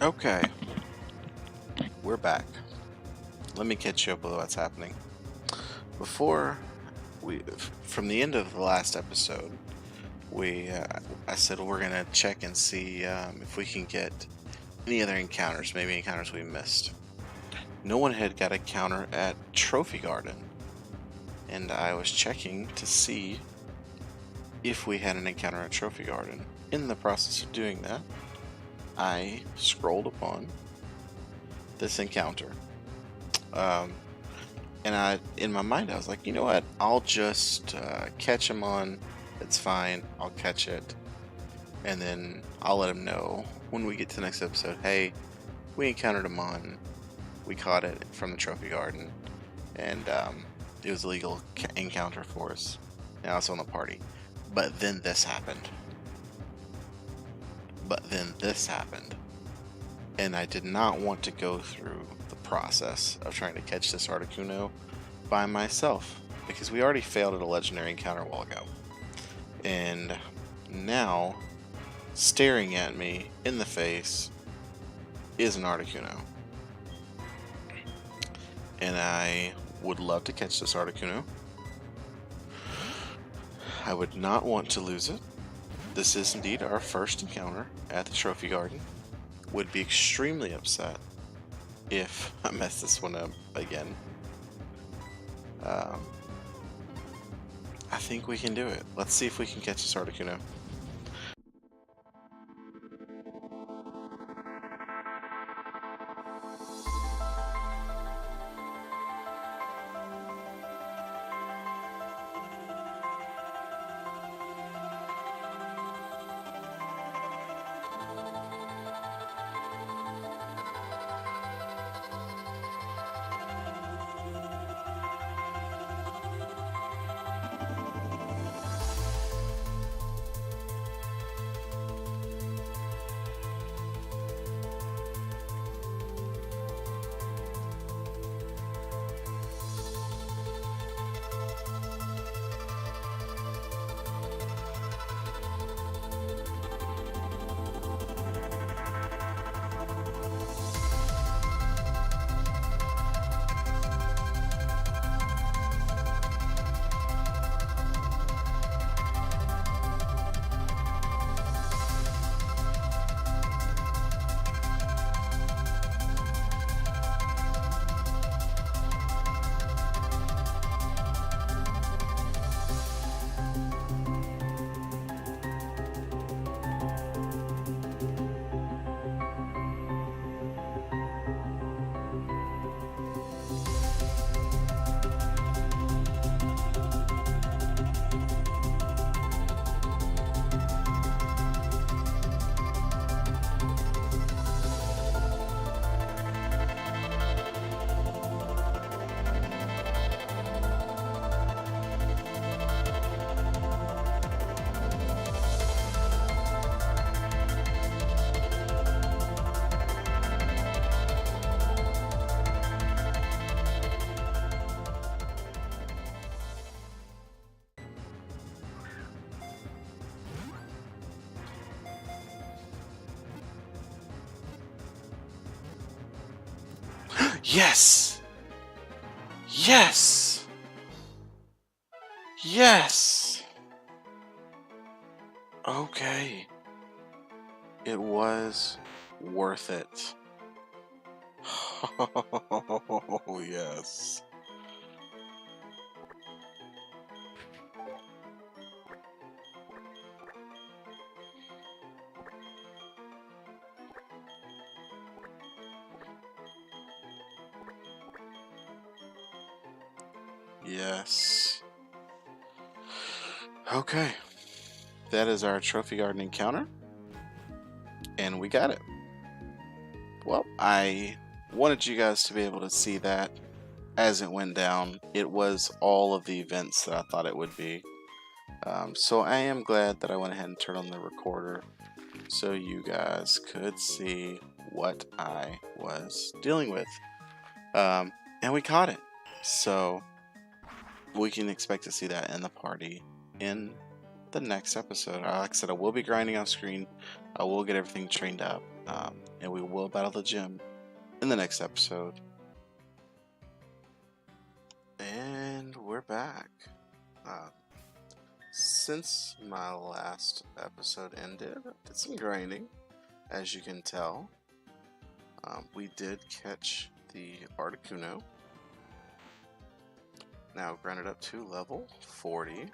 Okay, we're back. Let me catch you up with what's happening. Before from the end of the last episode, I said we're gonna check and see if we can get any other encounters, maybe encounters we missed. No one had got a counter at Trophy Garden, and I was checking to see if we had an encounter at Trophy Garden. In the process of doing that, I scrolled upon this encounter. And in my mind, I was like, you know what? I'll just catch him on. It's fine. I'll catch it. And then I'll let him know when we get to the next episode. Hey, we encountered him on. We caught it from the Trophy Garden. And it was a legal encounter for us. Now it's on the party. But then this happened. And I did not want to go through the process of trying to catch this Articuno by myself, because we already failed at a legendary encounter a while ago. And now, staring at me in the face is an Articuno. And I would love to catch this Articuno. I would not want to lose it. This is indeed our first encounter at the Trophy Garden. Would be extremely upset if I mess this one up again. I think we can do it. Let's see if we can catch this Articuno. Yes! Yes! Yes! Okay. It was worth it. Oh, yes. Yes. Okay. That is our Trophy Garden encounter. And we got it. Well, I wanted you guys to be able to see that as it went down. It was all of the events that I thought it would be. So I am glad that I went ahead and turned on the recorder so you guys could see what I was dealing with. And we caught it. So we can expect to see that in the party in the next episode. Like I said, I will be grinding off screen. I will get everything trained up. and we will battle the gym in the next episode. And we're back. Since my last episode ended, I did some grinding, as you can tell. We did catch the Articuno. Now grinded up to level 40.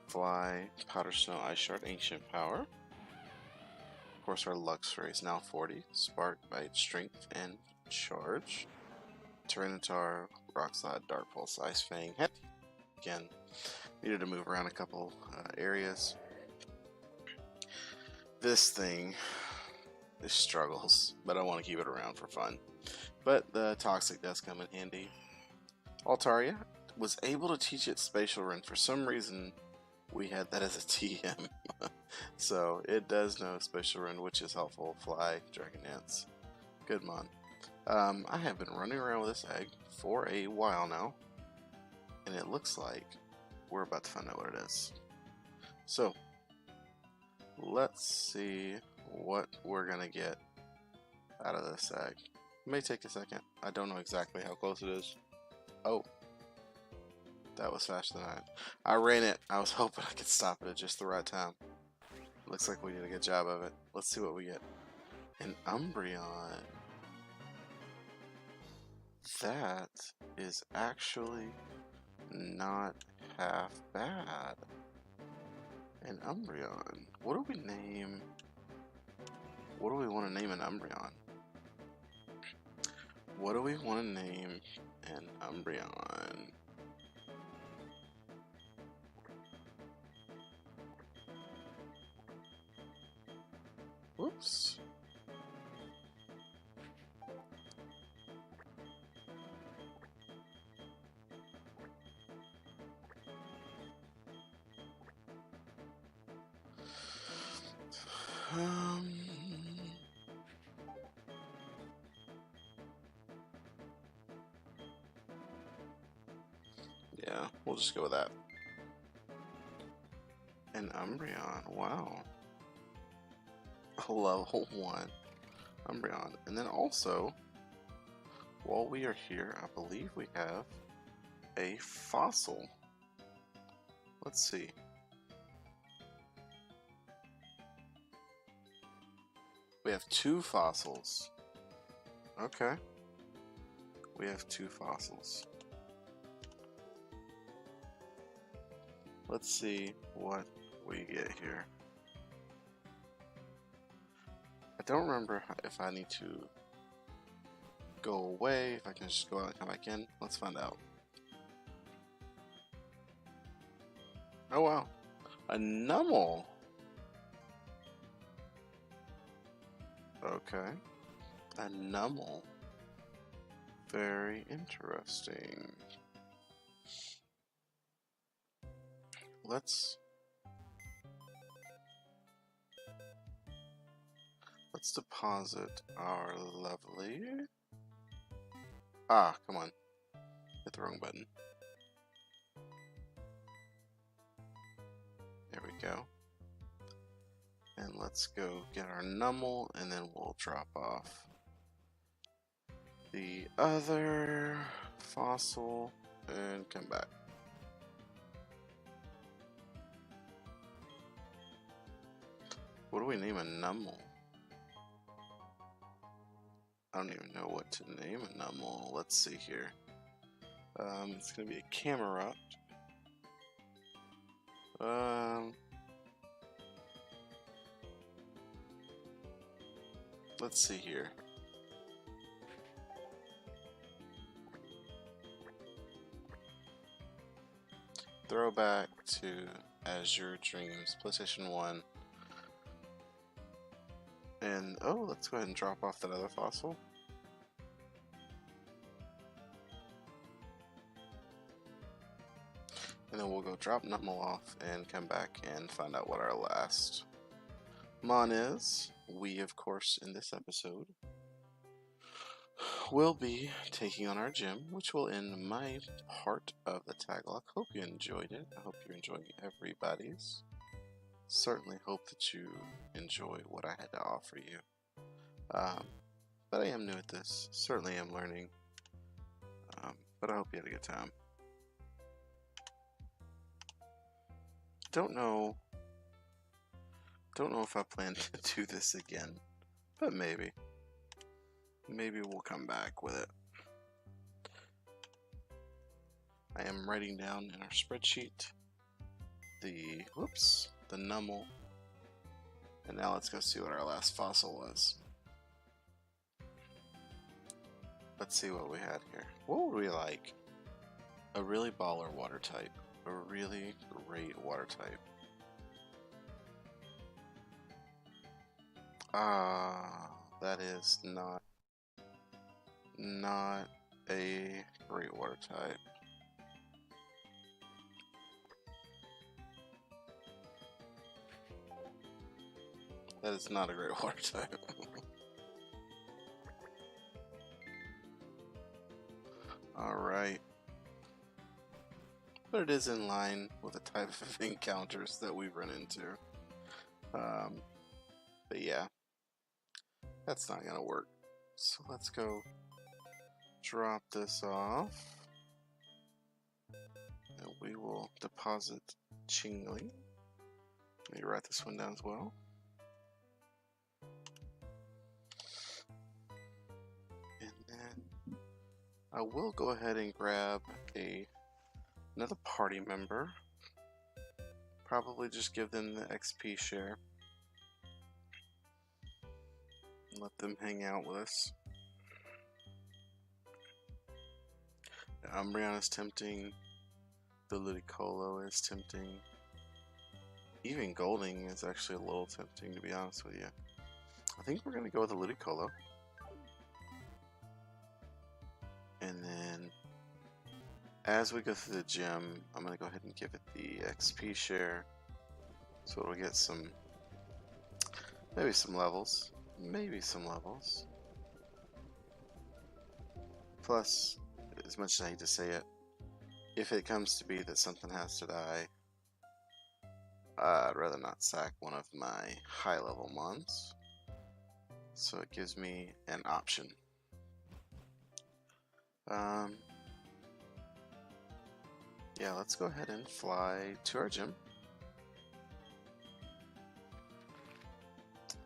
Fly, Powder Snow, Ice Shard, Ancient Power. Of course, our Luxray is now 40. Spark, Bite, Strength, and Charge. Tyranitar, Rock Slide, Dark Pulse, Ice Fang. Again, needed to move around a couple areas. This thing struggles, but I want to keep it around for fun. But the Toxic does come in handy. Altaria was able to teach it Spatial Run. For some reason, we had that as a TM. So it does know Spatial Run, which is helpful. Fly, Dragon Dance. Good mon. I have been running around with this egg for a while now, and it looks like we're about to find out what it is. So let's see what we're gonna get out of this egg. It may take a second. I don't know exactly how close it is. Oh, that was faster than I ran it. I was hoping I could stop it at just the right time. Looks like we did a good job of it. Let's see what we get. An Umbreon. That is actually not half bad. An Umbreon. What do we name? What do we want to name an Umbreon? What do we want to name an Umbreon? Whoops. Yeah, we'll just go with that. An Umbreon, wow. A level 1 Umbreon. And then also, while we are here, I believe we have a fossil. Let's see. We have 2 fossils. Okay. We have 2 fossils. Let's see what we get here. I don't remember if I need to go away, if I can just go out and come back in. Let's find out. Oh wow, a Numel. Okay, a Numel. Very interesting. Let's deposit our lovely. Ah, come on. Hit the wrong button. There we go. And let's go get our Numel, and then we'll drop off the other fossil and come back. What do we name a Numel? I don't even know what to name a Numel. Let's see here. It's gonna be a Camerupt. Let's see here. Throwback to Azure Dreams, PlayStation 1. And, oh, let's go ahead and drop off that other fossil. And then we'll go drop Numel off and come back and find out what our last mon is. We, of course, in this episode, will be taking on our gym, which will end my part of the Taglocke. Hope you enjoyed it. I hope you're enjoying everybody's. certainly hope that you enjoy what I had to offer you. But I am new at this, certainly am learning, but I hope you had a good time. Don't know if I plan to do this again, but maybe we'll come back with it. I am writing down in our spreadsheet the nummel, and now let's go see what our last fossil was. Let's see what we had here. What would we like? A really baller water type. A really great water type. That is not a great water type. That is not a great water type. Alright. But it is in line with the type of encounters that we run into. But yeah, that's not gonna work. So let's go drop this off. And we will deposit Chingling. Let me write this one down as well. And then I will go ahead and grab another party member. Probably just give them the XP share. And let them hang out with us. Umbreon is tempting. The Ludicolo is tempting. Even Golding is actually a little tempting, to be honest with you. I think we're going to go with the Ludicolo. And then, as we go through the gym, I'm going to go ahead and give it the XP share. So it'll get maybe some levels. Plus, as much as I hate to say it, if it comes to be that something has to die, I'd rather not sack one of my high level mons. So it gives me an option. Yeah, let's go ahead and fly to our gym.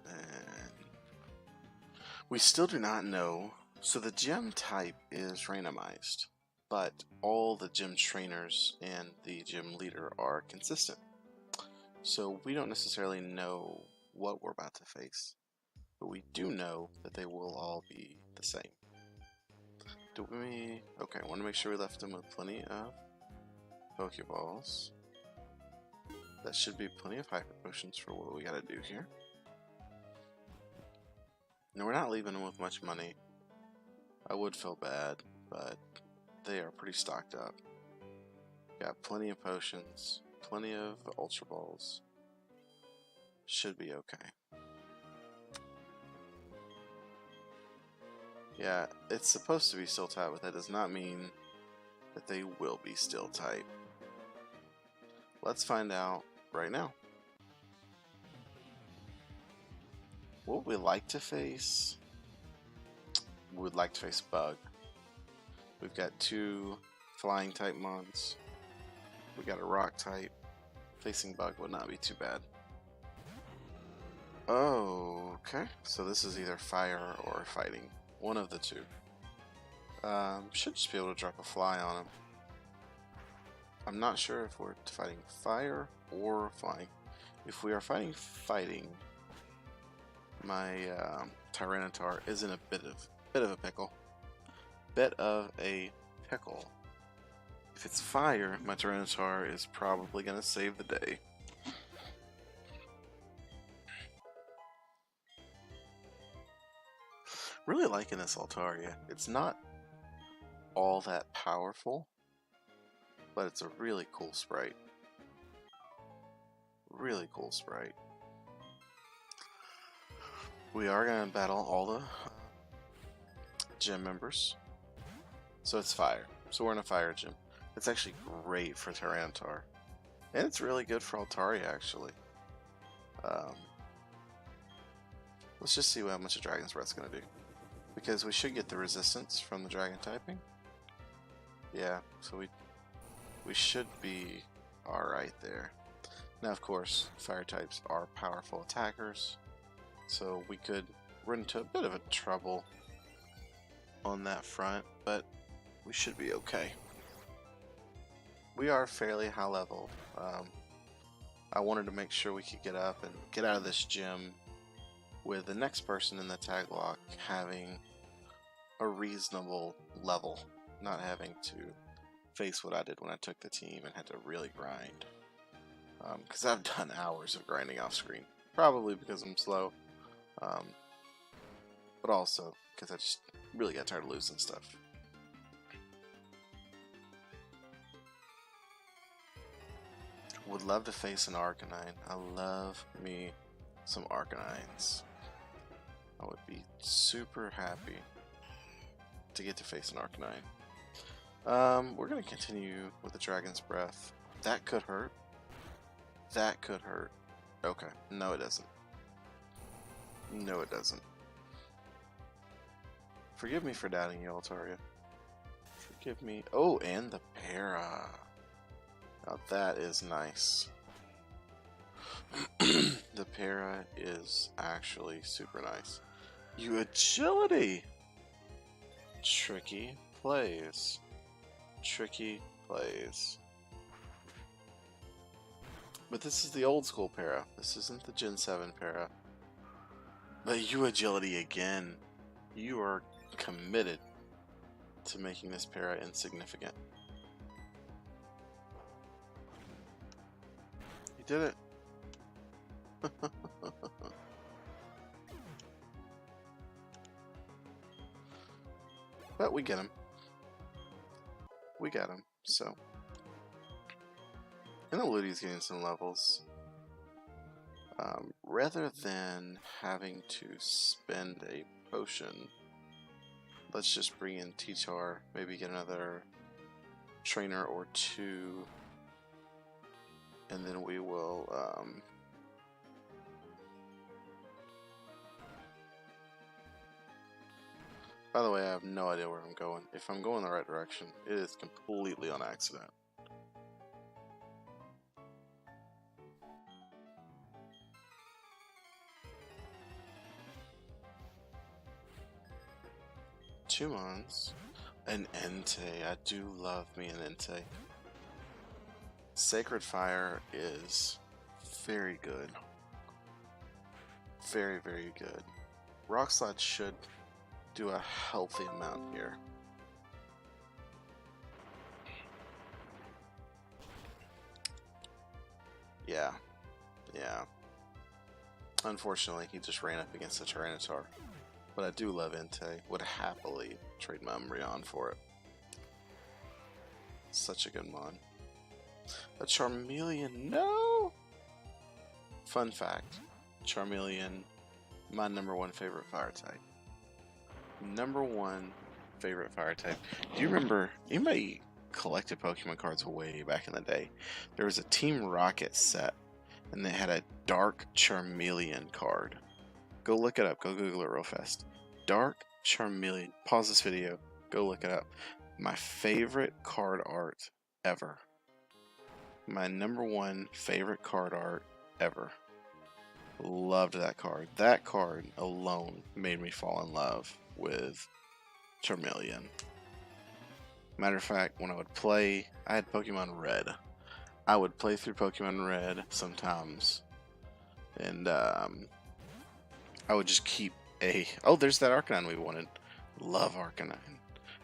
And we still do not know. So the gym type is randomized, but all the gym trainers and the gym leader are consistent. So we don't necessarily know what we're about to face, but we do know that they will all be the same. Okay, I want to make sure we left them with plenty of Pokeballs. That should be plenty of Hyper Potions for what we gotta do here. Now we're not leaving them with much money. I would feel bad, but they are pretty stocked up. Got plenty of potions, plenty of Ultra Balls. Should be okay. Yeah, it's supposed to be Steel type, but that does not mean that they will be Steel type. Let's find out right now. What would we like to face? We would like to face Bug. We've got two flying type mons. We got a rock type. Facing Bug would not be too bad. Oh, okay. So this is either fire or fighting. One of the two. Should just be able to drop a fly on him. I'm not sure if we're fighting fire or flying. If we are fighting, my Tyranitar is in a bit of a pickle. If it's fire, my Tyranitar is probably gonna save the day. Really liking this Altaria. It's not all that powerful, but it's a really cool sprite. Really cool sprite. We are going to battle all the gym members. So it's fire. So we're in a fire gym. It's actually great for Tyranitar. And it's really good for Altaria, actually. Um, let's just see how much a Dragon's Breath's going to do. Because we should get the resistance from the Dragon typing. Yeah, so we should be alright there. Now, of course, fire types are powerful attackers, so we could run into a bit of a trouble on that front, but we should be okay. We are fairly high level. I wanted to make sure we could get up and get out of this gym with the next person in the Taglocke having a reasonable level, not having to face what I did when I took the team and had to really grind. Because I've done hours of grinding off screen, probably because I'm slow, but also because I just really got tired of losing stuff. Would love to face an Arcanine. I love me some Arcanines. I would be super happy to get to face an Arcanine. We're going to continue with the Dragon's Breath. That could hurt. That could hurt. Okay. No, it doesn't. No, it doesn't. Forgive me for doubting you, Altaria. Forgive me. Oh, and the Para. Now that is nice. The Para is actually super nice. You agility! Tricky plays. Tricky plays. But this is the old school Para. This isn't the Gen 7 Para. But you agility again. You are committed to making this Para insignificant. You did it. But we get him. We got him, so. And Eludi's getting some levels. Rather than having to spend a potion, let's just bring in T-Tar, maybe get another trainer or two, and then we will by the way, I have no idea where I'm going. If I'm going the right direction, it is completely on accident. Two Mons, an Entei. I do love me an Entei. Sacred Fire is very good. Very, very good. Rock Slide should do a healthy amount here. Yeah. Unfortunately, he just ran up against the Tyranitar. But I do love Entei. Would happily trade my Umbreon for it. Such a good mon. A Charmeleon, no! Fun fact, Charmeleon, my #1 favorite fire type. #1 favorite fire type. Do you remember, anybody collected Pokemon cards way back in the day? There was a Team Rocket set, and they had a Dark Charmeleon card. Go look it up. Go Google it real fast. Dark Charmeleon. Pause this video. Go look it up. My favorite card art ever. My #1 favorite card art ever. Loved that card. That card alone made me fall in love with Charmeleon. Matter of fact, when I would play, I had Pokemon Red. I would play through Pokemon Red sometimes, and I would just keep a... Oh, there's that Arcanine we wanted. Love Arcanine.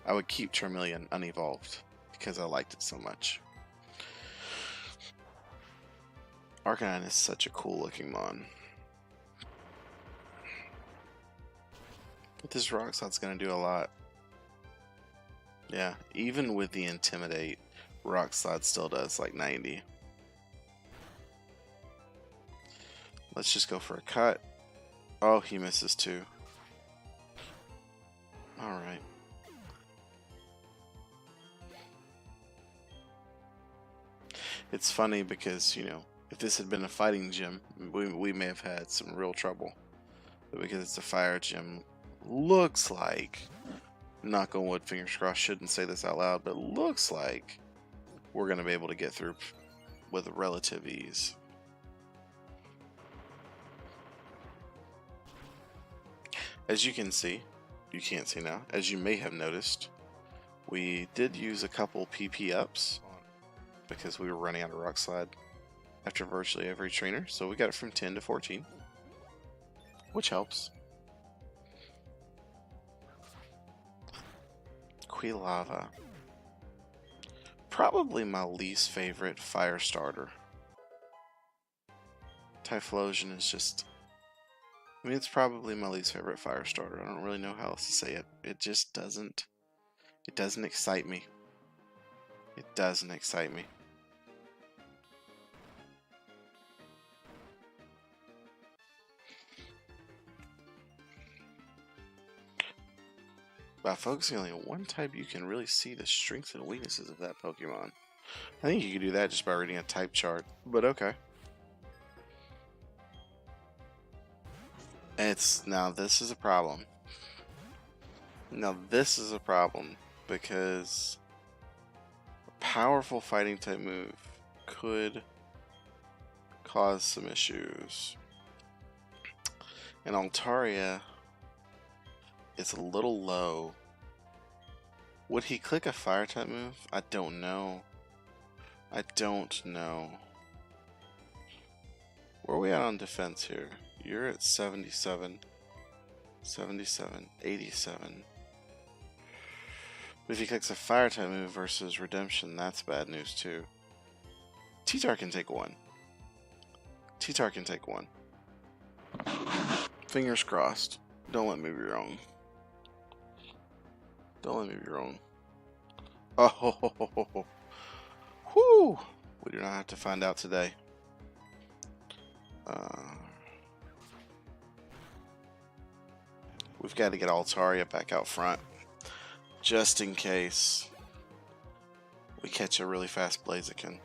I would keep Charmeleon unevolved because I liked it so much. Arcanine is such a cool looking mon. But this Rock Slide's going to do a lot. Yeah, even with the Intimidate, Rock Slide still does like 90. Let's just go for a cut. Oh, he misses too. Alright. It's funny because, you know, If this had been a fighting gym, we may have had some real trouble. But because it's a fire gym, looks like, knock on wood, fingers crossed, shouldn't say this out loud, but looks like we're going to be able to get through with relative ease. As you can see, you can't see now, as you may have noticed, we did use a couple PP ups because we were running out of rock slide after virtually every trainer, so we got it from 10 to 14, which helps. Quilava, probably my least favorite fire starter. Typhlosion is just, I mean, it's probably my least favorite fire starter. I don't really know how else to say it. It just doesn't excite me. It doesn't excite me. By focusing only on one type, you can really see the strengths and weaknesses of that Pokemon. I think you can do that just by reading a type chart, but okay. Now this is a problem. Now this is a problem because a powerful fighting type move could cause some issues. And Altaria is a little low. Would he click a fire type move? I don't know. I don't know. Where are we at on defense here? You're at 77. 77. 87. But if he clicks a fire type move versus Redemption, that's bad news too. T-Tar can take one. T-Tar can take one. Fingers crossed. Don't let me be wrong. Don't let me be wrong. Oh, whoo! We do not have to find out today. We've got to get Altaria back out front, just in case we catch a really fast Blaziken.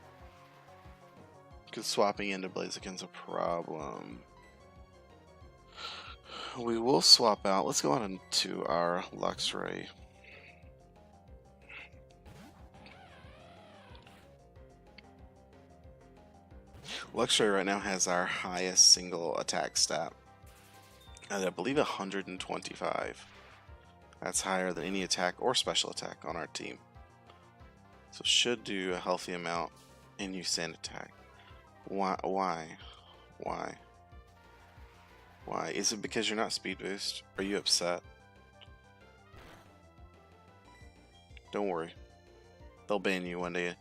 Because swapping into Blaziken's a problem. We will swap out. Let's go on into our Luxray. Luxray right now has our highest single attack stat at, I believe, 125. That's higher than any attack or special attack on our team. So should do a healthy amount in use sand attack. Why? Why? Is it because you're not speed boost? Are you upset? Don't worry. They'll ban you one day.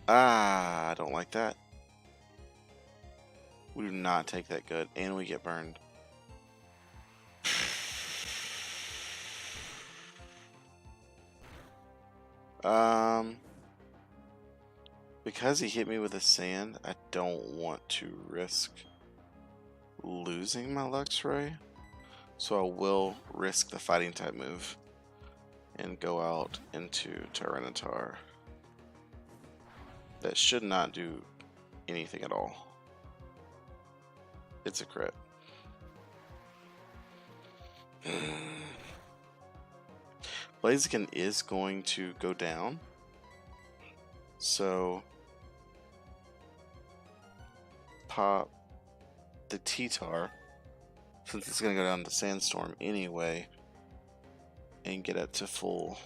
Ah, I don't like that. We do not take that good, and we get burned. Because he hit me with a sand, I don't want to risk losing my Luxray, so I will risk the fighting type move and go out into Tyranitar. That should not do anything at all. It's a crit. Blaziken is going to go down, so pop the T-Tar, since it's going to go down to Sandstorm anyway, and get it to full.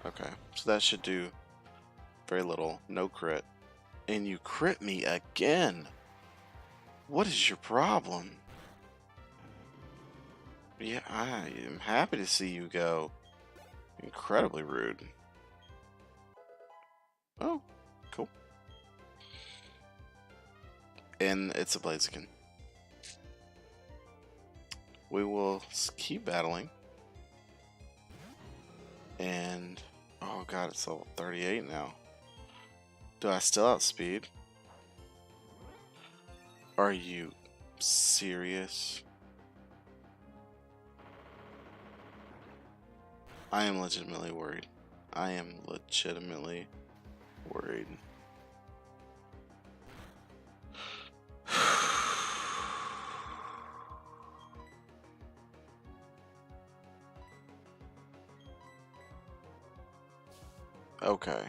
Okay, so that should do very little. No crit. And you crit me again. What is your problem? Yeah, I am happy to see you go. Incredibly rude. Oh, cool. And it's a Blaziken. We will keep battling. And, oh god, it's level 38 now. Do I still outspeed? Are you serious? I am legitimately worried. I am legitimately worried. Okay.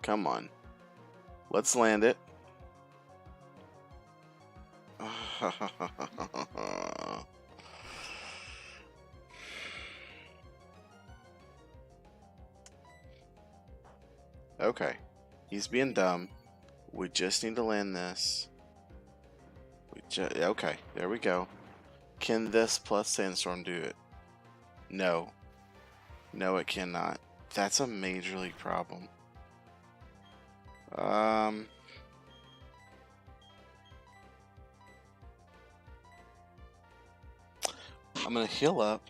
Come on. Let's land it. Okay. He's being dumb. We just need to land this. Okay, there we go. Can this plus Sandstorm do it? No. No, it cannot. That's a major league problem. I'm gonna heal up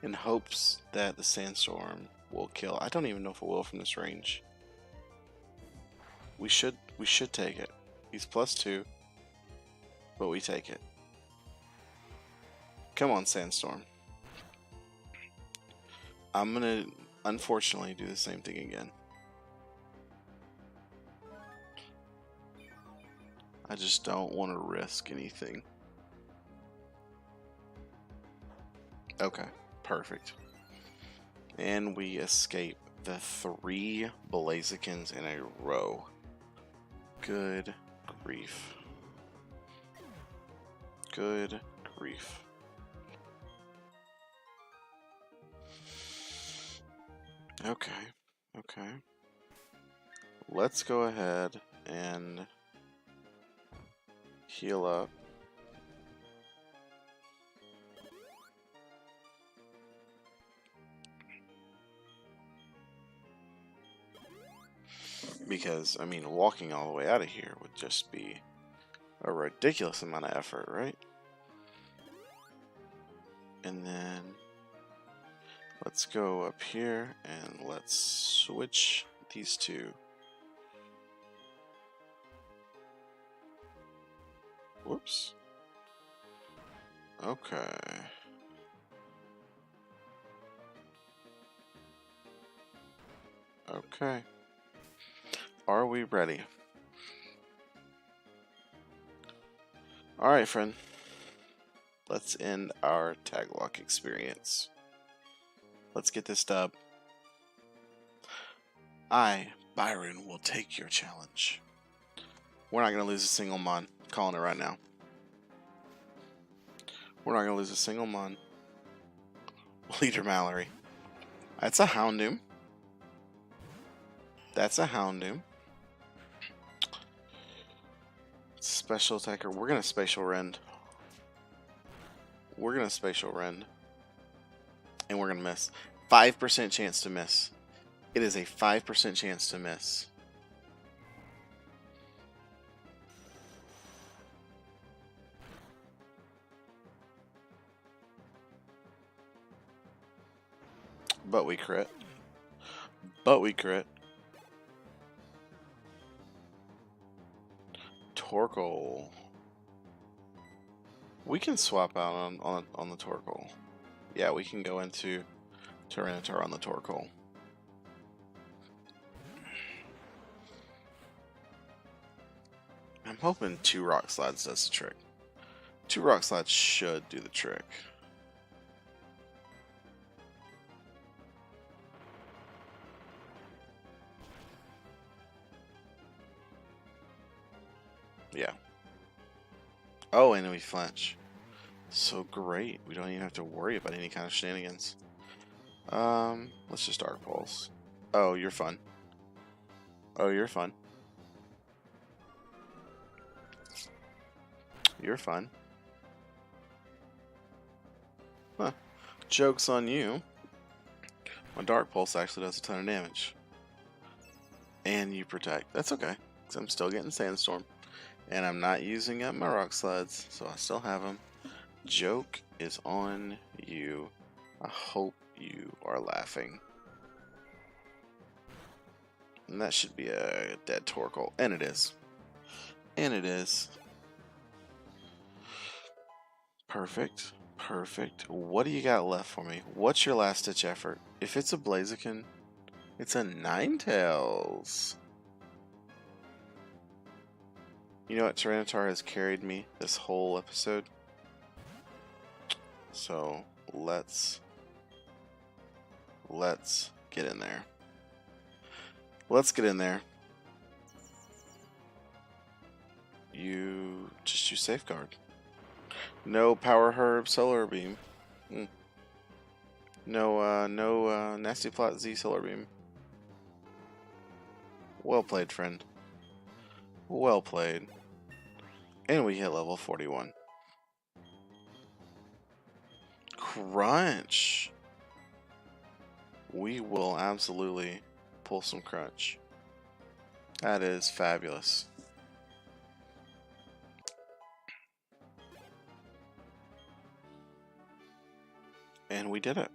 in hopes that the Sandstorm will kill. I don't even know if it will from this range. We should take it. He's +2, but we take it. Come on, Sandstorm. I'm gonna unfortunately do the same thing again. I just don't want to risk anything. Okay, perfect. And we escape the 3 Blazikins in a row. Good grief. Good grief. Okay, okay. Let's go ahead and heal up. Because, I mean, walking all the way out of here would just be a ridiculous amount of effort, right? And then let's go up here and let's switch these two. Whoops. Okay. Okay. Are we ready? Alright, friend. Let's end our Taglocke experience. Let's get this dub. I, Byron, will take your challenge. We're not going to lose a single mon. Calling it right now. We're not going to lose a single mon. Leader Mallory. That's a Houndoom. That's a Houndoom. Special attacker. We're going to Spatial Rend. We're going to Spatial Rend. And we're going to miss. 5% chance to miss. It is a 5% chance to miss. But we crit. But we crit. Torkoal. We can swap out on the Torkoal. Yeah, we can go into Tyranitar on the Torkoal. I'm hoping 2 Rock Slides does the trick. 2 Rock Slides should do the trick. Yeah. Oh, and we flinch. So great. We don't even have to worry about any kind of shenanigans. Let's just Dark Pulse. Oh, you're fun. Oh, you're fun. You're fun. Huh. Joke's on you. My Dark Pulse actually does a ton of damage. And you protect. That's okay, because I'm still getting Sandstorm. And I'm not using up my Rock Slides, so I still have them. Joke is on you. I hope you are laughing. And that should be a dead Torkoal. And it is. And it is. Perfect. Perfect. What do you got left for me? What's your last ditch effort? If it's a Blaziken, it's a Ninetales. You know what? Tyranitar has carried me this whole episode. So let's get in there. Let's get in there. You just use Safeguard. No Power Herb Solar Beam. No Nasty Plot Z Solar Beam. Well played, friend. Well played. And we hit level 41. Crunch. We will absolutely pull some crunch. That is fabulous. And we did it.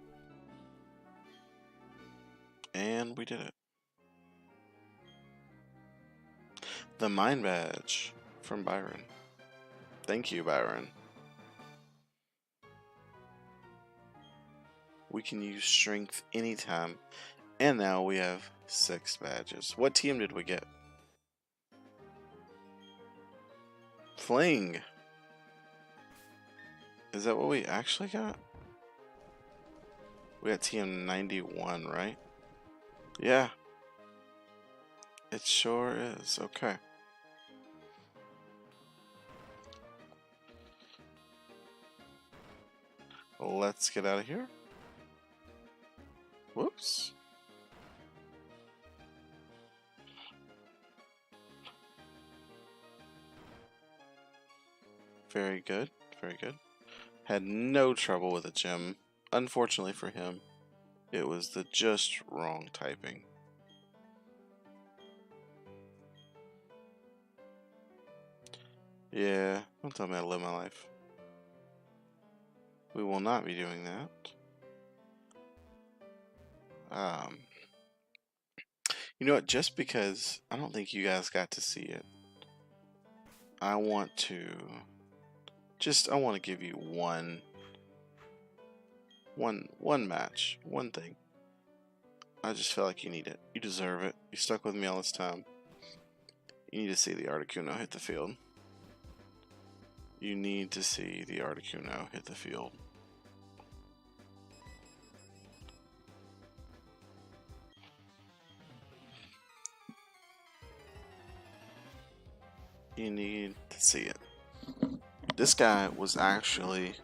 And we did it. The Mind Badge from Byron. Thank you, Byron. We can use Strength anytime. And now we have 6 badges. What team did we get? Fling. Is that what we actually got? We got TM 91, right? Yeah. It sure is. Okay. Let's get out of here. Whoops. Very good. Very good. Had no trouble with a gem. Unfortunately for him, it was the just wrong typing. Yeah, don't tell me how to live my life. We will not be doing that. You know what? Just because I don't think you guys got to see it, I want to give you one match, one thing. I just feel like you need it. You deserve it. You stuck with me all this time. You need to see the Articuno hit the field. You need to see the Articuno hit the field. You need to see it. This guy was actually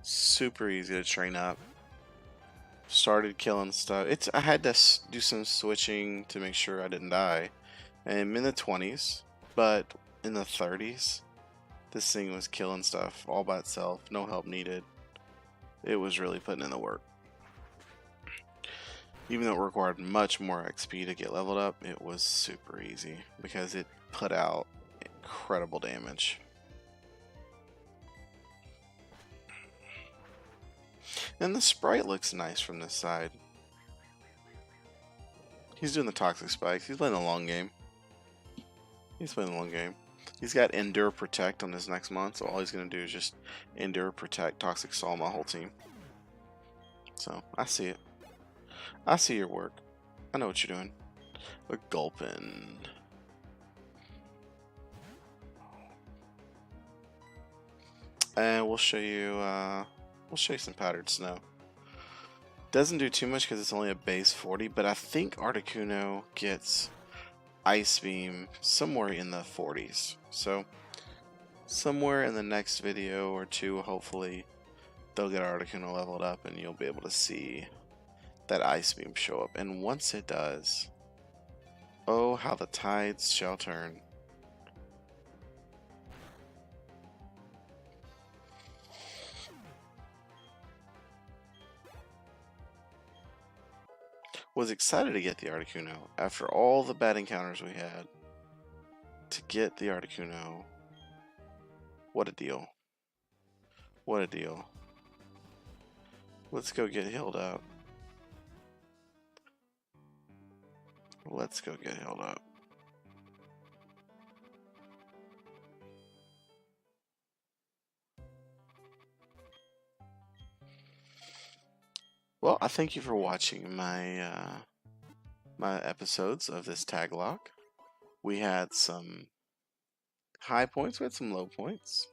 super easy to train up. Started killing stuff. I had to do some switching to make sure I didn't die. And I'm in the 20s, but in the 30s, this thing was killing stuff all by itself. No help needed. It was really putting in the work. Even though it required much more XP to get leveled up, it was super easy because it put out incredible damage. And the sprite looks nice from this side. He's doing the toxic spikes. He's playing the long game. He's playing the long game. He's got Endure Protect on his next month, so all he's going to do is just Endure Protect, Toxic Saw my whole team. So, I see it. I see your work. I know what you're doing. We're gulping. And we'll show you some powdered snow. Doesn't do too much because it's only a base 40, but I think Articuno gets Ice Beam somewhere in the 40s. So somewhere in the next video or two, hopefully they'll get Articuno leveled up and you'll be able to see that Ice Beam show up. And once it does, oh, how the tides shall turn. Was excited to get the Articuno after all the bad encounters we had. To get the Articuno, what a deal. What a deal. Let's go get healed up. Let's go get healed up. Well, I thank you for watching my my episodes of this Taglocke. We had some high points, we had some low points.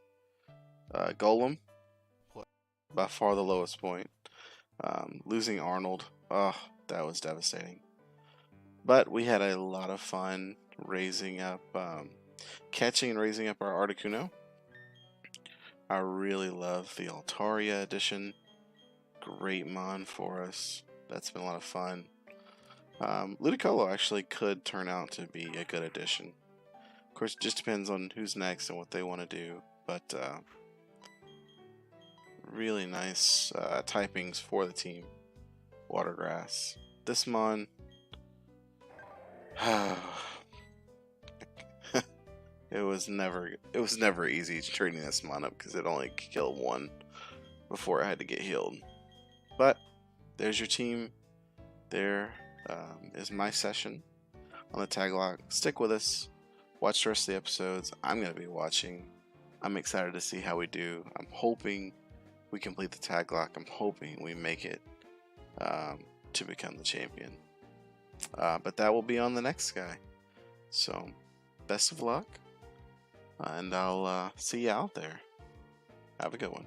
Golem, by far the lowest point. Losing Arnold, oh, that was devastating. But we had a lot of fun raising up, catching and raising up our Articuno. I really love the Altaria edition. Great mon for us. That's been a lot of fun. Ludicolo actually could turn out to be a good addition. Of course, it just depends on who's next and what they want to do. But really nice typings for the team. Watergrass. This mon. It was never easy trading this mon up because it only killed one before I had to get healed. But there's your team. There is my session on the Taglocke. Stick with us. Watch the rest of the episodes. I'm going to be watching. I'm excited to see how we do. I'm hoping we complete the Taglocke. I'm hoping we make it to become the champion. But that will be on the next guy. So, best of luck. And I'll see you out there. Have a good one.